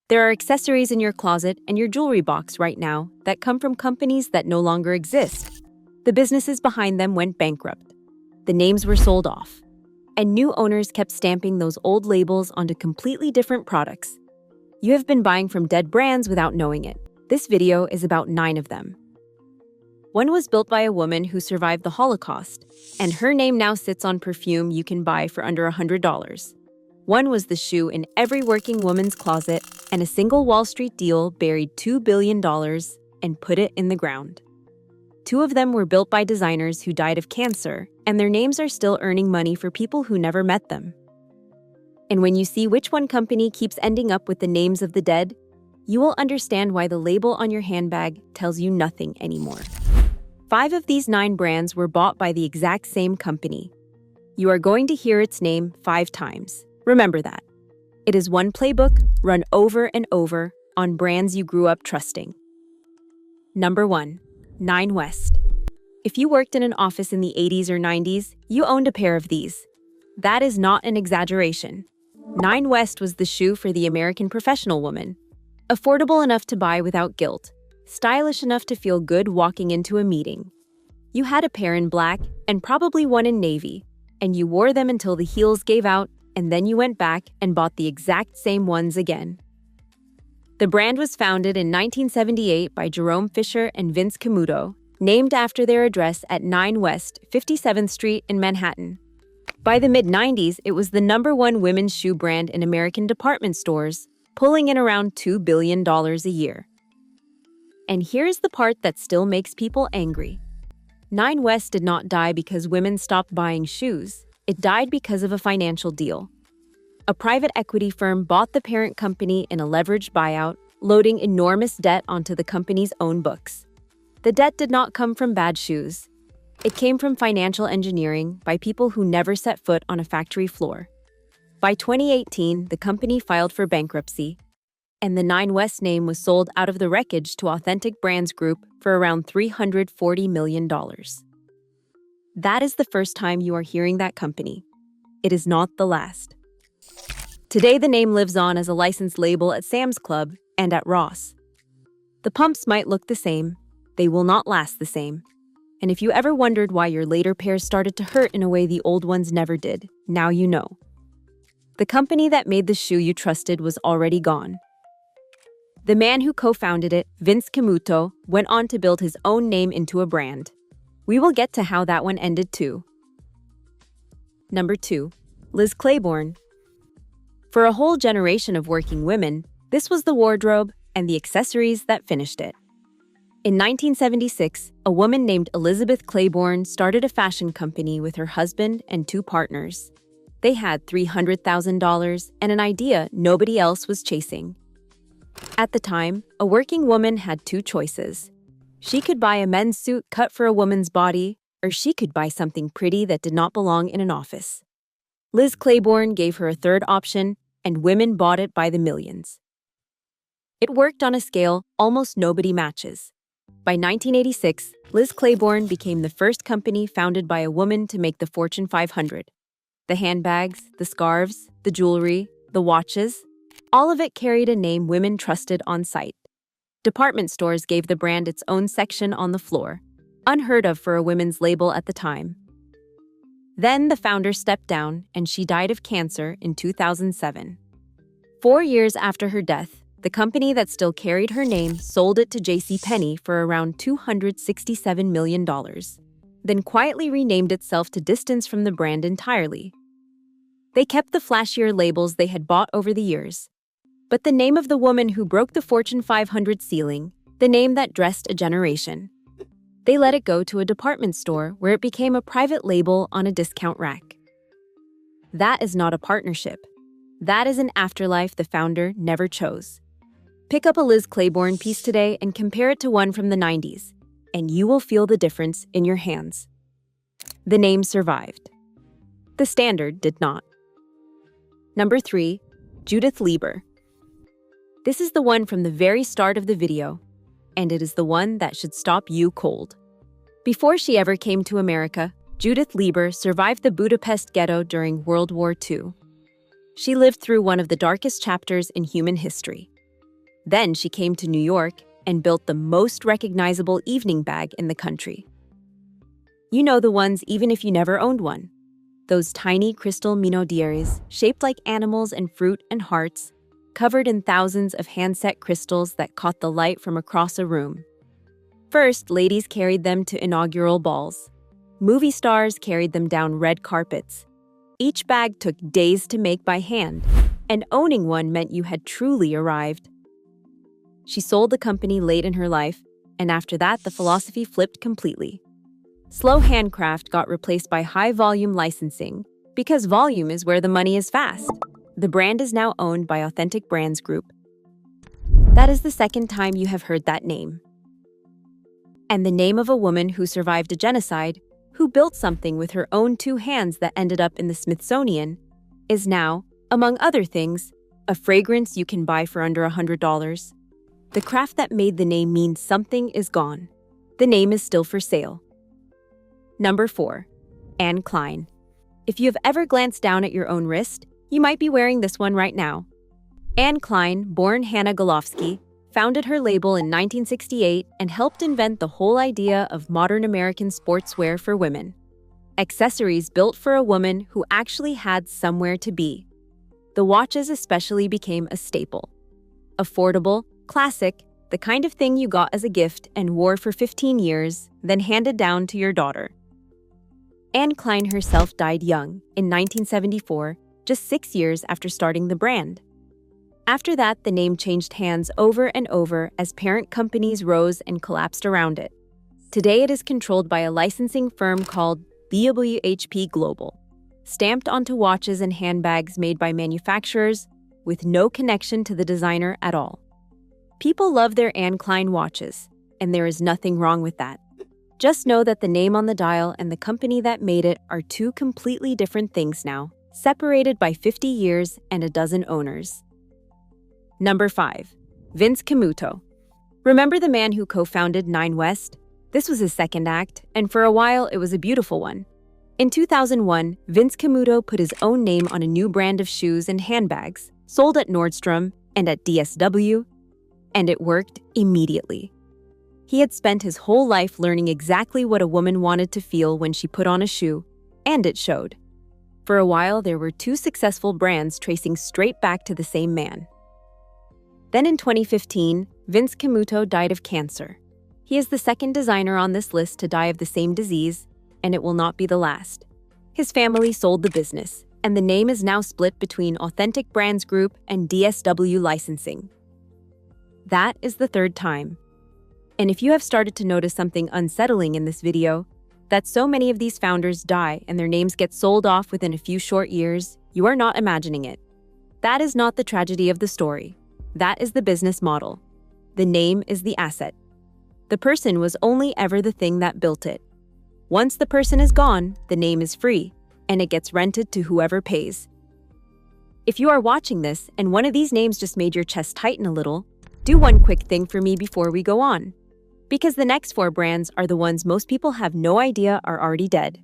There are accessories in your closet and your jewelry box right now that come from companies that no longer exist. The businesses behind them went bankrupt. The names were sold off. And new owners kept stamping those old labels onto completely different products. You have been buying from dead brands without knowing it. This video is about 9 of them. One was built by a woman who survived the Holocaust, and her name now sits on perfume you can buy for under $100. One was the shoe in every working woman's closet, and a single Wall Street deal buried $2 billion and put it in the ground. 2 of them were built by designers who died of cancer, and their names are still earning money for people who never met them. And when you see which one company keeps ending up with the names of the dead, you will understand why the label on your handbag tells you nothing anymore. 5 of these 9 brands were bought by the exact same company. You are going to hear its name 5 times. Remember that. It is one playbook run over and over on brands you grew up trusting. Number 1. 9 West. If you worked in an office in the 80s or 90s, you owned a pair of these. That is not an exaggeration. 9 West was the shoe for the American professional woman. Affordable enough to buy without guilt. Stylish enough to feel good walking into a meeting. You had a pair in black and probably one in navy, and you wore them until the heels gave out, and then you went back and bought the exact same ones again. The brand was founded in 1978 by Jerome Fisher and Vince Camuto, named after their address at 9 West 57th Street in Manhattan. By the mid-90s, it was the #1 women's shoe brand in American department stores, pulling in around $2 billion a year. And here's the part that still makes people angry. 9 West did not die because women stopped buying shoes. It died because of a financial deal. A private equity firm bought the parent company in a leveraged buyout, loading enormous debt onto the company's own books. The debt did not come from bad shoes. It came from financial engineering by people who never set foot on a factory floor. By 2018, the company filed for bankruptcy, and the 9 West name was sold out of the wreckage to Authentic Brands Group for around $340 million. That is the first time you are hearing that company. It is not the last. Today, the name lives on as a licensed label at Sam's Club and at Ross. The pumps might look the same. They will not last the same. And if you ever wondered why your later pairs started to hurt in a way the old ones never did, now you know. The company that made the shoe you trusted was already gone. The man who co-founded it, Vince Camuto, went on to build his own name into a brand. We will get to how that one ended too. Number 2. Liz Claiborne. For a whole generation of working women, this was the wardrobe and the accessories that finished it. In 1976, a woman named Elizabeth Claiborne started a fashion company with her husband and 2 partners. They had $300,000 and an idea nobody else was chasing. At the time, a working woman had 2 choices. She could buy a men's suit cut for a woman's body, or she could buy something pretty that did not belong in an office. Liz Claiborne gave her a third option, and women bought it by the millions. It worked on a scale almost nobody matches. By 1986, Liz Claiborne became the first company founded by a woman to make the Fortune 500. The handbags, the scarves, the jewelry, the watches, all of it carried a name women trusted on sight. Department stores gave the brand its own section on the floor, unheard of for a women's label at the time. Then the founder stepped down and she died of cancer in 2007. 4 years after her death, the company that still carried her name sold it to JCPenney for around $267 million, then quietly renamed itself to distance from the brand entirely. They kept the flashier labels they had bought over the years. But the name of the woman who broke the Fortune 500 ceiling, the name that dressed a generation. They let it go to a department store where it became a private label on a discount rack. That is not a partnership. That is an afterlife the founder never chose. Pick up a Liz Claiborne piece today and compare it to one from the 90s, and you will feel the difference in your hands. The name survived. The standard did not. Number 3, Judith Leiber. This is the one from the very start of the video, and it is the one that should stop you cold. Before she ever came to America, Judith Leiber survived the Budapest ghetto during World War II. She lived through one of the darkest chapters in human history. Then she came to New York and built the most recognizable evening bag in the country. You know the ones even if you never owned one. Those tiny crystal minodieres, shaped like animals and fruit and hearts, covered in thousands of hand-set crystals that caught the light from across a room. First, ladies carried them to inaugural balls. Movie stars carried them down red carpets. Each bag took days to make by hand, and owning one meant you had truly arrived. She sold the company late in her life, and after that, the philosophy flipped completely. Slow handcraft got replaced by high-volume licensing, because volume is where the money is fast. The brand is now owned by Authentic Brands Group. That is the second time you have heard that name. And the name of a woman who survived a genocide, who built something with her own two hands that ended up in the Smithsonian, is now, among other things, a fragrance you can buy for under $100. The craft that made the name mean something is gone. The name is still for sale. Number 4. Anne Klein. If you have ever glanced down at your own wrist, you might be wearing this one right now. Anne Klein, born Hannah Golofsky, founded her label in 1968 and helped invent the whole idea of modern American sportswear for women. Accessories built for a woman who actually had somewhere to be. The watches especially became a staple. Affordable, classic, the kind of thing you got as a gift and wore for 15 years, then handed down to your daughter. Anne Klein herself died young, in 1974, just 6 years after starting the brand. After that, the name changed hands over and over as parent companies rose and collapsed around it. Today, it is controlled by a licensing firm called BWHP Global, stamped onto watches and handbags made by manufacturers with no connection to the designer at all. People love their Anne Klein watches, and there is nothing wrong with that. Just know that the name on the dial and the company that made it are two completely different things now, separated by 50 years and a dozen owners. Number 5. Vince Camuto. Remember the man who co-founded Nine West? This was his second act, and for a while it was a beautiful one. In 2001, Vince Camuto put his own name on a new brand of shoes and handbags, sold at Nordstrom and at DSW, and it worked immediately. He had spent his whole life learning exactly what a woman wanted to feel when she put on a shoe, and it showed. For a while, there were 2 successful brands tracing straight back to the same man. Then in 2015, Vince Camuto died of cancer. He is the second designer on this list to die of the same disease, and it will not be the last. His family sold the business, and the name is now split between Authentic Brands Group and DSW Licensing. That is the third time. And if you have started to notice something unsettling in this video, that so many of these founders die and their names get sold off within a few short years, you are not imagining it. That is not the tragedy of the story. That is the business model. The name is the asset. The person was only ever the thing that built it. Once the person is gone, the name is free, and it gets rented to whoever pays. If you are watching this and one of these names just made your chest tighten a little, do one quick thing for me before we go on. Because the next 4 brands are the ones most people have no idea are already dead.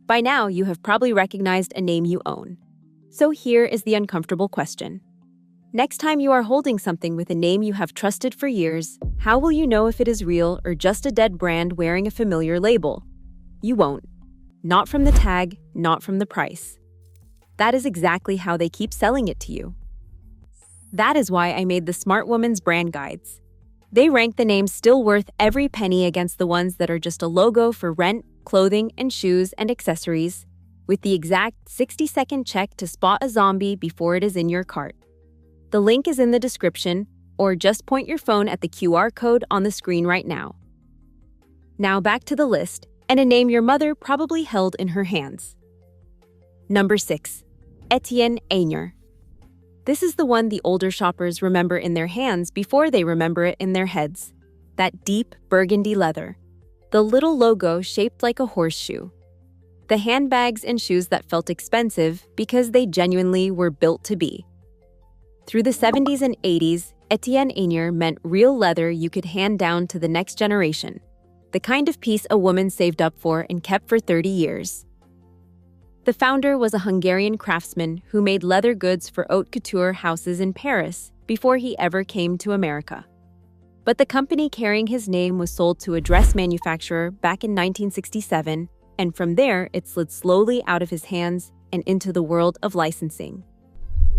By now, you have probably recognized a name you own. So here is the uncomfortable question. Next time you are holding something with a name you have trusted for years, how will you know if it is real or just a dead brand wearing a familiar label? You won't. Not from the tag, not from the price. That is exactly how they keep selling it to you. That is why I made the Smart Woman's brand guides. They rank the names still worth every penny against the ones that are just a logo for rent, clothing, and shoes and accessories, with the exact 60-second check to spot a zombie before it is in your cart. The link is in the description, or just point your phone at the QR code on the screen right now. Now back to the list, and a name your mother probably held in her hands. Number 6. Etienne Aigner. This is the one the older shoppers remember in their hands before they remember it in their heads. That deep burgundy leather. The little logo shaped like a horseshoe. The handbags and shoes that felt expensive because they genuinely were built to be. Through the 70s and 80s, Etienne Aigner meant real leather you could hand down to the next generation. The kind of piece a woman saved up for and kept for 30 years. The founder was a Hungarian craftsman who made leather goods for haute couture houses in Paris, before he ever came to America. But the company carrying his name was sold to a dress manufacturer back in 1967, and from there it slid slowly out of his hands and into the world of licensing.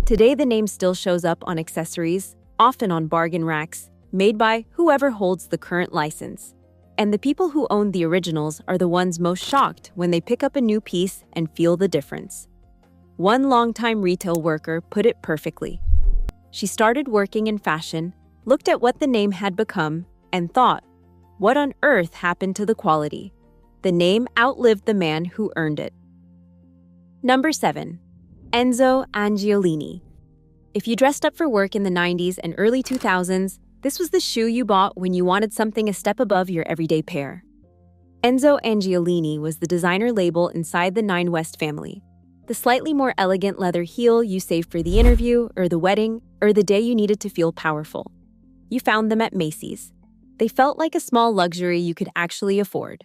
Today the name still shows up on accessories, often on bargain racks, made by whoever holds the current license. And the people who own the originals are the ones most shocked when they pick up a new piece and feel the difference. One longtime retail worker put it perfectly. She started working in fashion, looked at what the name had become, and thought, what on earth happened to the quality? The name outlived the man who earned it. Number 7. Enzo Angiolini. If you dressed up for work in the 90s and early 2000s, this was the shoe you bought when you wanted something a step above your everyday pair. Enzo Angiolini was the designer label inside the Nine West family. The slightly more elegant leather heel you saved for the interview or the wedding or the day you needed to feel powerful. You found them at Macy's. They felt like a small luxury you could actually afford.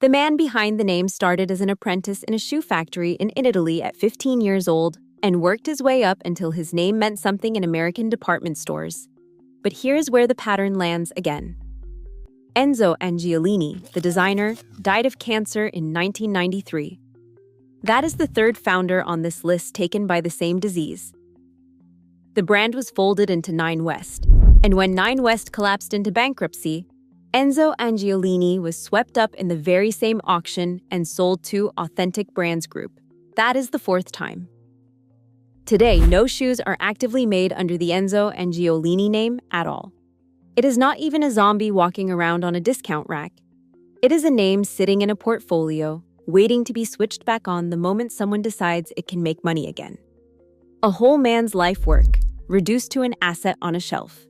The man behind the name started as an apprentice in a shoe factory in Italy at 15 years old and worked his way up until his name meant something in American department stores. But here's where the pattern lands again. Enzo Angiolini, the designer, died of cancer in 1993. That is the third founder on this list taken by the same disease. The brand was folded into Nine West, and when Nine West collapsed into bankruptcy, Enzo Angiolini was swept up in the very same auction and sold to Authentic Brands Group. That is the fourth time. Today, no shoes are actively made under the Enzo Angiolini name at all. It is not even a zombie walking around on a discount rack. It is a name sitting in a portfolio, waiting to be switched back on the moment someone decides it can make money again. A whole man's life work, reduced to an asset on a shelf.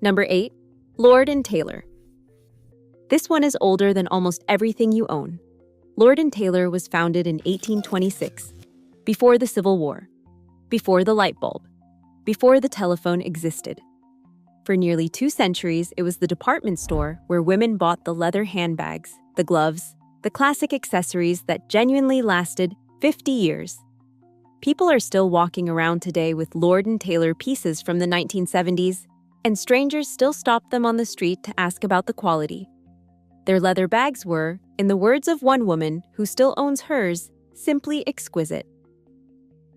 Number 8. Lord & Taylor. This one is older than almost everything you own. Lord & Taylor was founded in 1826, before the Civil War, before the light bulb, before the telephone existed. For nearly 2 centuries, it was the department store where women bought the leather handbags, the gloves, the classic accessories that genuinely lasted 50 years. People are still walking around today with Lord & Taylor pieces from the 1970s, and strangers still stop them on the street to ask about the quality. Their leather bags were, in the words of one woman who still owns hers, simply exquisite.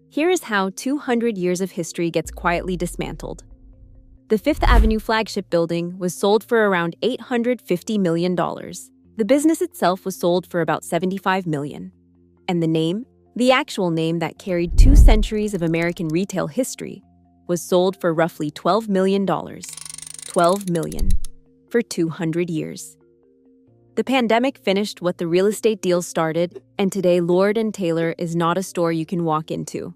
Here is how 200 years of history gets quietly dismantled. The Fifth Avenue flagship building was sold for around $850 million. The business itself was sold for about $75 million. And the name, the actual name that carried 2 centuries of American retail history, was sold for roughly $12 million. $12 million. For 200 years. The pandemic finished what the real estate deal started, and today Lord & Taylor is not a store you can walk into.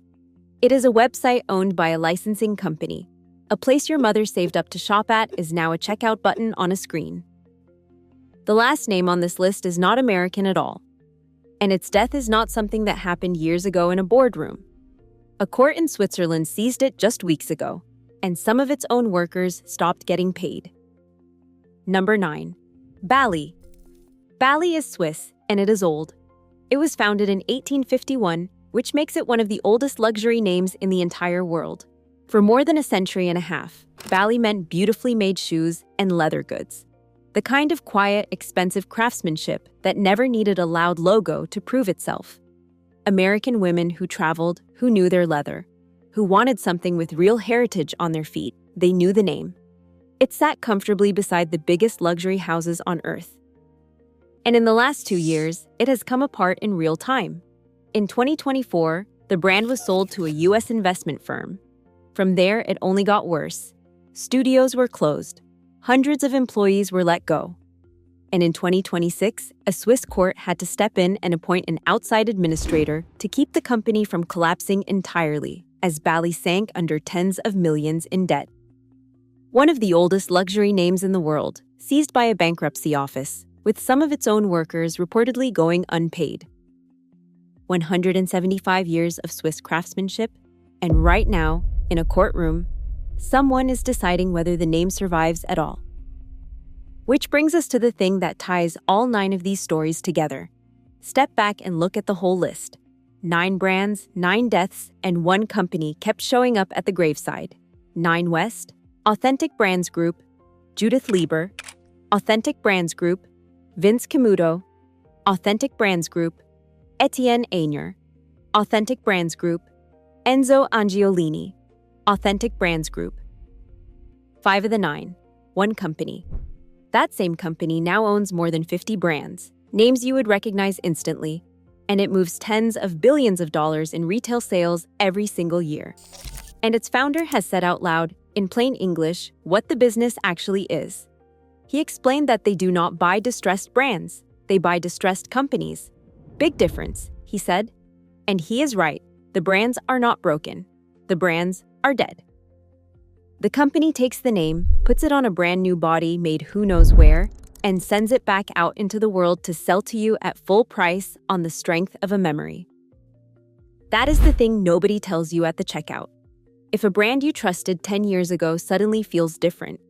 It is a website owned by a licensing company. A place your mother saved up to shop at is now a checkout button on a screen. The last name on this list is not American at all. And its death is not something that happened years ago in a boardroom. A court in Switzerland seized it just weeks ago, and some of its own workers stopped getting paid. Number 9. Bally. Bally is Swiss, and it is old. It was founded in 1851, which makes it one of the oldest luxury names in the entire world. For more than a century and a half, Bally meant beautifully made shoes and leather goods. The kind of quiet, expensive craftsmanship that never needed a loud logo to prove itself. American women who traveled, who knew their leather, who wanted something with real heritage on their feet, they knew the name. It sat comfortably beside the biggest luxury houses on earth. And in the last 2 years, it has come apart in real time. In 2024, the brand was sold to a U.S. investment firm. From there, it only got worse. Studios were closed. Hundreds of employees were let go. And in 2026, a Swiss court had to step in and appoint an outside administrator to keep the company from collapsing entirely, as Bally sank under tens of millions in debt. One of the oldest luxury names in the world, seized by a bankruptcy office, with some of its own workers reportedly going unpaid. 175 years of Swiss craftsmanship, and right now, in a courtroom, someone is deciding whether the name survives at all. Which brings us to the thing that ties all 9 of these stories together. Step back and look at the whole list. 9 brands, 9 deaths, and 1 company kept showing up at the graveside. 9 West, Authentic Brands Group, Judith Leiber, Authentic Brands Group, Vince Camuto, Authentic Brands Group, Etienne Aigner, Authentic Brands Group, Enzo Angiolini, Authentic Brands Group. 5 of the 9, 1 company. That same company now owns more than 50 brands, names you would recognize instantly, and it moves tens of billions of dollars in retail sales every single year. And its founder has said out loud, in plain English, what the business actually is. He explained that they do not buy distressed brands, they buy distressed companies. Big difference, he said. And he is right, the brands are not broken. The brands are dead. The company takes the name, puts it on a brand new body made who knows where, and sends it back out into the world to sell to you at full price on the strength of a memory. That is the thing nobody tells you at the checkout. If a brand you trusted 10 years ago suddenly feels different,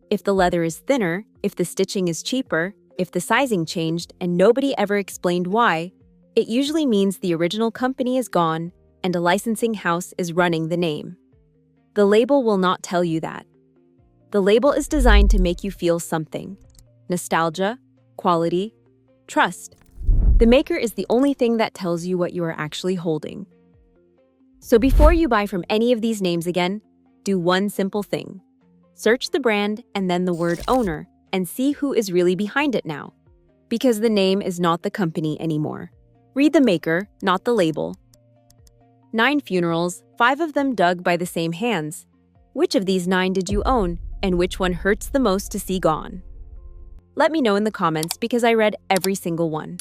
if the leather is thinner, if the stitching is cheaper, if the sizing changed and nobody ever explained why, it usually means the original company is gone and a licensing house is running the name. The label will not tell you that. The label is designed to make you feel something. Nostalgia, quality, trust. The maker is the only thing that tells you what you are actually holding. So before you buy from any of these names again, do one simple thing. Search the brand and then the word owner and see who is really behind it now. Because the name is not the company anymore. Read the maker, not the label. 9 funerals, 5 of them dug by the same hands. Which of these 9 did you own, and which one hurts the most to see gone? Let me know in the comments because I read every single one.